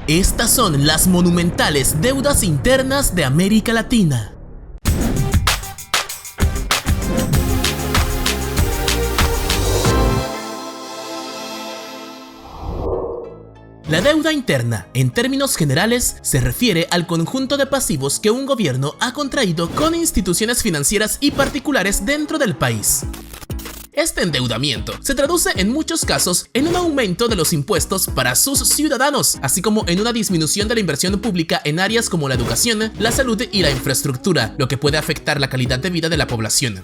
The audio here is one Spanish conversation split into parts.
Estas son las monumentales deudas internas de América Latina. La deuda interna, en términos generales, se refiere al conjunto de pasivos que un gobierno ha contraído con instituciones financieras y particulares dentro del país. Este endeudamiento se traduce en muchos casos en un aumento de los impuestos para sus ciudadanos, así como en una disminución de la inversión pública en áreas como la educación, la salud y la infraestructura, lo que puede afectar la calidad de vida de la población.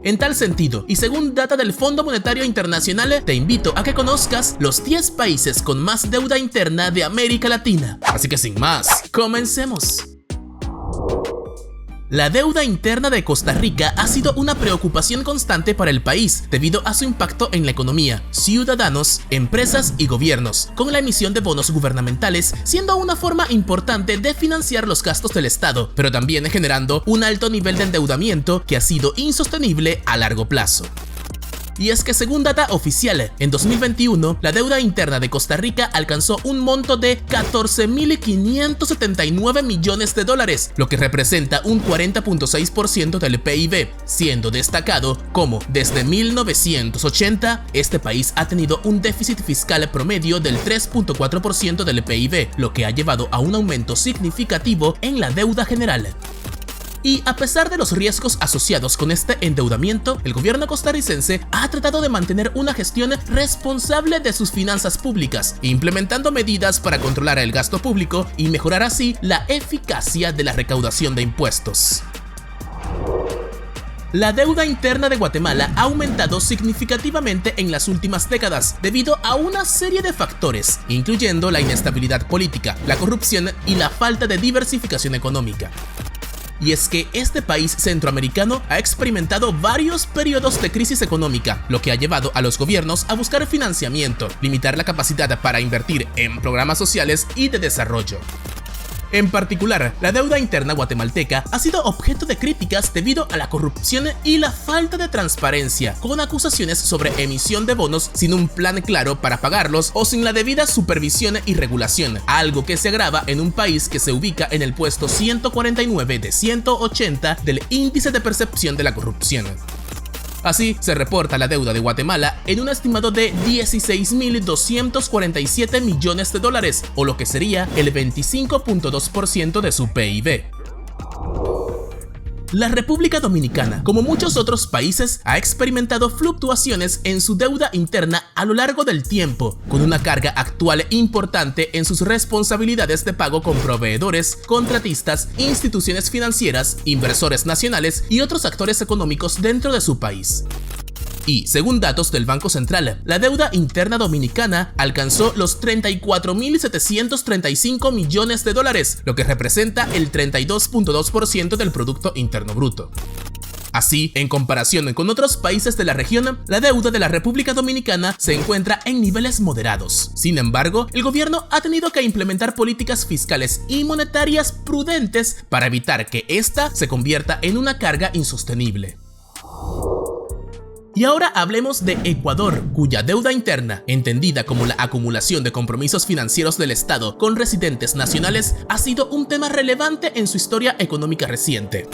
En tal sentido, y según data del Fondo Monetario Internacional, te invito a que conozcas los 10 países con más deuda interna de América Latina. Así que sin más, comencemos. La deuda interna de Costa Rica ha sido una preocupación constante para el país debido a su impacto en la economía, ciudadanos, empresas y gobiernos, con la emisión de bonos gubernamentales siendo una forma importante de financiar los gastos del Estado, pero también generando un alto nivel de endeudamiento que ha sido insostenible a largo plazo. Y es que según data oficial, en 2021, la deuda interna de Costa Rica alcanzó un monto de 14.579 millones de dólares, lo que representa un 40.6% del PIB, siendo destacado como desde 1980 este país ha tenido un déficit fiscal promedio del 3.4% del PIB, lo que ha llevado a un aumento significativo en la deuda general. Y a pesar de los riesgos asociados con este endeudamiento, el gobierno costarricense ha tratado de mantener una gestión responsable de sus finanzas públicas, implementando medidas para controlar el gasto público y mejorar así la eficacia de la recaudación de impuestos. La deuda interna de Guatemala ha aumentado significativamente en las últimas décadas debido a una serie de factores, incluyendo la inestabilidad política, la corrupción y la falta de diversificación económica. Y es que este país centroamericano ha experimentado varios periodos de crisis económica, lo que ha llevado a los gobiernos a buscar financiamiento, limitar la capacidad para invertir en programas sociales y de desarrollo. En particular, la deuda interna guatemalteca ha sido objeto de críticas debido a la corrupción y la falta de transparencia, con acusaciones sobre emisión de bonos sin un plan claro para pagarlos o sin la debida supervisión y regulación, algo que se agrava en un país que se ubica en el puesto 149 de 180 del índice de percepción de la corrupción. Así, se reporta la deuda de Guatemala en un estimado de 16.247 millones de dólares, o lo que sería el 25.2% de su PIB. La República Dominicana, como muchos otros países, ha experimentado fluctuaciones en su deuda interna a lo largo del tiempo, con una carga actual importante en sus responsabilidades de pago con proveedores, contratistas, instituciones financieras, inversores nacionales y otros actores económicos dentro de su país. Y, según datos del Banco Central, la deuda interna dominicana alcanzó los 34.735 millones de dólares, lo que representa el 32.2% del Producto Interno Bruto. Así, en comparación con otros países de la región, la deuda de la República Dominicana se encuentra en niveles moderados. Sin embargo, el gobierno ha tenido que implementar políticas fiscales y monetarias prudentes para evitar que esta se convierta en una carga insostenible. Y ahora hablemos de Ecuador, cuya deuda interna, entendida como la acumulación de compromisos financieros del Estado con residentes nacionales, ha sido un tema relevante en su historia económica reciente.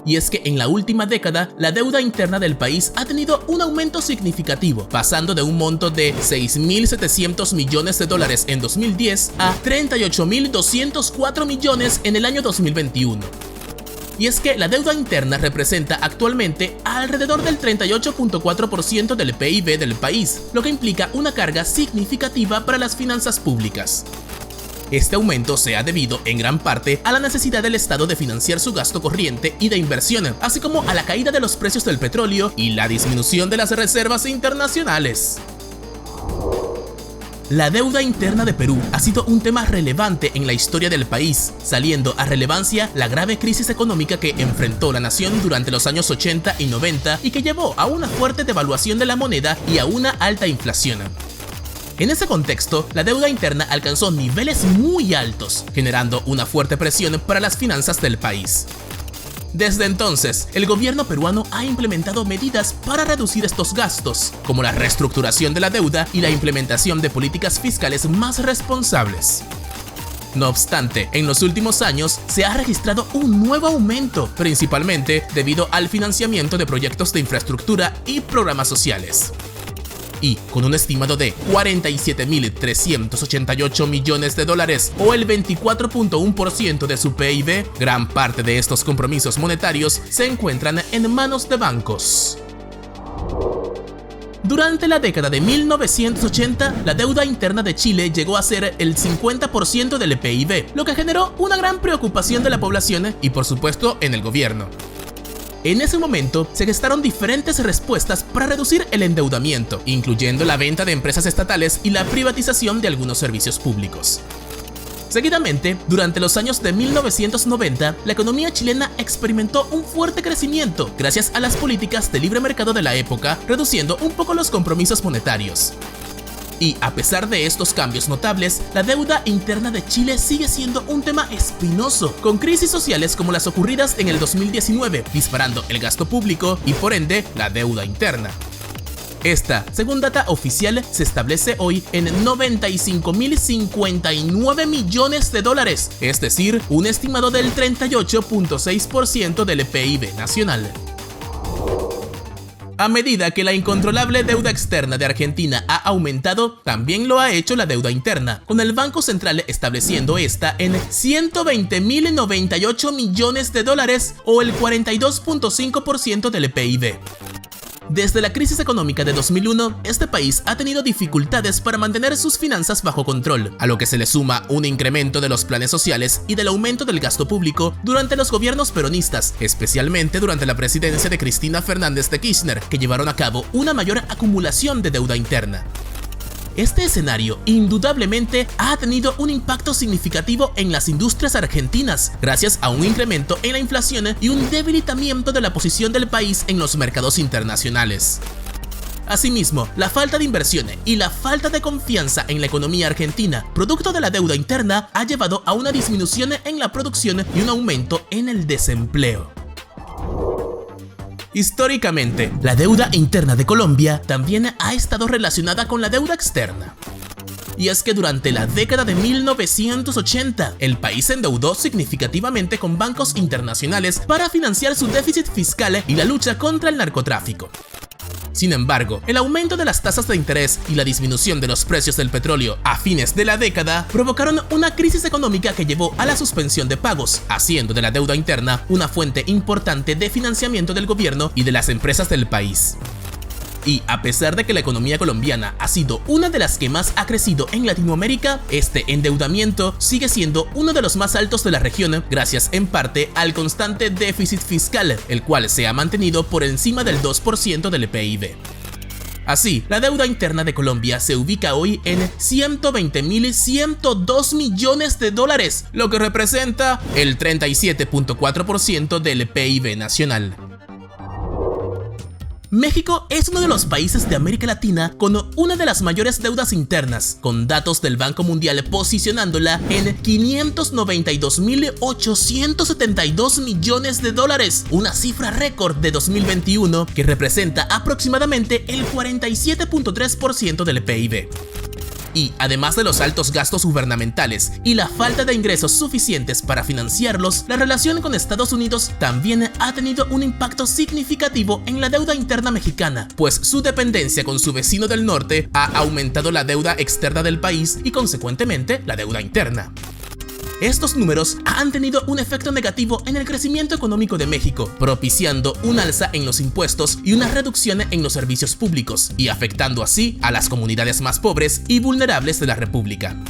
Y es que en la última década, la deuda interna del país ha tenido un aumento significativo, pasando de un monto de 6.700 millones de dólares en 2010 a 38.204 millones en el año 2021. Y es que la deuda interna representa actualmente alrededor del 38.4% del PIB del país, lo que implica una carga significativa para las finanzas públicas. Este aumento se ha debido en gran parte a la necesidad del Estado de financiar su gasto corriente y de inversión, así como a la caída de los precios del petróleo y la disminución de las reservas internacionales. La deuda interna de Perú ha sido un tema relevante en la historia del país, saliendo a relevancia la grave crisis económica que enfrentó la nación durante los años 80 y 90 y que llevó a una fuerte devaluación de la moneda y a una alta inflación. En ese contexto, la deuda interna alcanzó niveles muy altos, generando una fuerte presión para las finanzas del país. Desde entonces, el gobierno peruano ha implementado medidas para reducir estos gastos, como la reestructuración de la deuda y la implementación de políticas fiscales más responsables. No obstante, en los últimos años se ha registrado un nuevo aumento, principalmente debido al financiamiento de proyectos de infraestructura y programas sociales. Y con un estimado de 47.388 millones de dólares o el 24.1% de su PIB, gran parte de estos compromisos monetarios se encuentran en manos de bancos. Durante la década de 1980, la deuda interna de Chile llegó a ser el 50% del PIB, lo que generó una gran preocupación de la población y, por supuesto, en el gobierno. En ese momento, se gestaron diferentes respuestas para reducir el endeudamiento, incluyendo la venta de empresas estatales y la privatización de algunos servicios públicos. Seguidamente, durante los años de 1990, la economía chilena experimentó un fuerte crecimiento gracias a las políticas de libre mercado de la época, reduciendo un poco los compromisos monetarios. Y a pesar de estos cambios notables, la deuda interna de Chile sigue siendo un tema espinoso, con crisis sociales como las ocurridas en el 2019, disparando el gasto público y por ende la deuda interna. Esta, según data oficial, se establece hoy en 95.059 millones de dólares, es decir, un estimado del 38.6% del PIB nacional. A medida que la incontrolable deuda externa de Argentina ha aumentado, también lo ha hecho la deuda interna, con el Banco Central estableciendo esta en 120.098 millones de dólares o el 42.5% del PIB. Desde la crisis económica de 2001, este país ha tenido dificultades para mantener sus finanzas bajo control, a lo que se le suma un incremento de los planes sociales y del aumento del gasto público durante los gobiernos peronistas, especialmente durante la presidencia de Cristina Fernández de Kirchner, que llevaron a cabo una mayor acumulación de deuda interna. Este escenario indudablemente ha tenido un impacto significativo en las industrias argentinas, gracias a un incremento en la inflación y un debilitamiento de la posición del país en los mercados internacionales. Asimismo, la falta de inversión y la falta de confianza en la economía argentina, producto de la deuda interna, ha llevado a una disminución en la producción y un aumento en el desempleo. Históricamente, la deuda interna de Colombia también ha estado relacionada con la deuda externa. Y es que durante la década de 1980, el país se endeudó significativamente con bancos internacionales para financiar su déficit fiscal y la lucha contra el narcotráfico. Sin embargo, el aumento de las tasas de interés y la disminución de los precios del petróleo a fines de la década provocaron una crisis económica que llevó a la suspensión de pagos, haciendo de la deuda interna una fuente importante de financiamiento del gobierno y de las empresas del país. Y a pesar de que la economía colombiana ha sido una de las que más ha crecido en Latinoamérica, este endeudamiento sigue siendo uno de los más altos de la región, gracias en parte al constante déficit fiscal, el cual se ha mantenido por encima del 2% del PIB. Así, la deuda interna de Colombia se ubica hoy en 120.102 millones de dólares, lo que representa el 37.4% del PIB nacional. México es uno de los países de América Latina con una de las mayores deudas internas, con datos del Banco Mundial posicionándola en 592.872 millones de dólares, una cifra récord de 2021 que representa aproximadamente el 47.3% del PIB. Y además de los altos gastos gubernamentales y la falta de ingresos suficientes para financiarlos, la relación con Estados Unidos también ha tenido un impacto significativo en la deuda interna mexicana, pues su dependencia con su vecino del norte ha aumentado la deuda externa del país y consecuentemente la deuda interna. Estos números han tenido un efecto negativo en el crecimiento económico de México, propiciando un alza en los impuestos y una reducción en los servicios públicos, y afectando así a las comunidades más pobres y vulnerables de la República.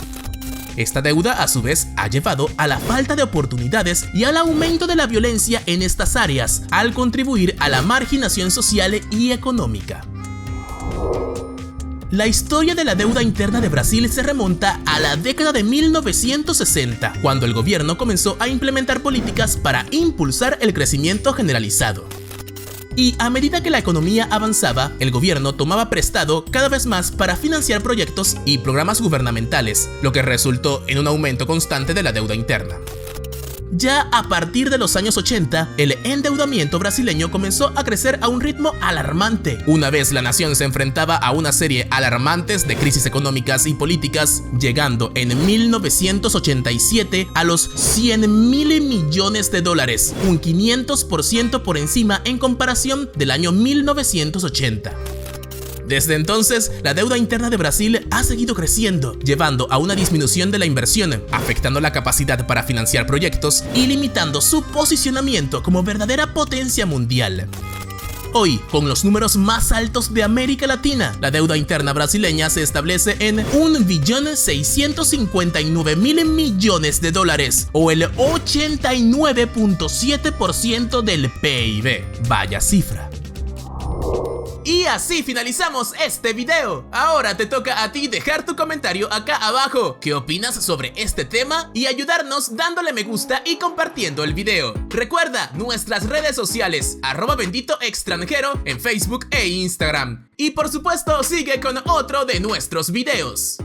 Esta deuda, a su vez, ha llevado a la falta de oportunidades y al aumento de la violencia en estas áreas, al contribuir a la marginación social y económica. La historia de la deuda interna de Brasil se remonta a la década de 1960, cuando el gobierno comenzó a implementar políticas para impulsar el crecimiento generalizado. Y a medida que la economía avanzaba, el gobierno tomaba prestado cada vez más para financiar proyectos y programas gubernamentales, lo que resultó en un aumento constante de la deuda interna. Ya a partir de los años 80, el endeudamiento brasileño comenzó a crecer a un ritmo alarmante. Una vez la nación se enfrentaba a una serie alarmantes de crisis económicas y políticas, llegando en 1987 a los 100.000 millones de dólares, un 500% por encima en comparación del año 1980. Desde entonces, la deuda interna de Brasil ha seguido creciendo, llevando a una disminución de la inversión, afectando la capacidad para financiar proyectos y limitando su posicionamiento como verdadera potencia mundial. Hoy, con los números más altos de América Latina, la deuda interna brasileña se establece en 1.659.000 millones de dólares, o el 89.7% del PIB. Vaya cifra. Y así finalizamos este video. Ahora te toca a ti dejar tu comentario acá abajo. ¿Qué opinas sobre este tema? Y ayudarnos dándole me gusta y compartiendo el video. Recuerda nuestras redes sociales, @benditoextranjero en Facebook e Instagram. Y por supuesto sigue con otro de nuestros videos.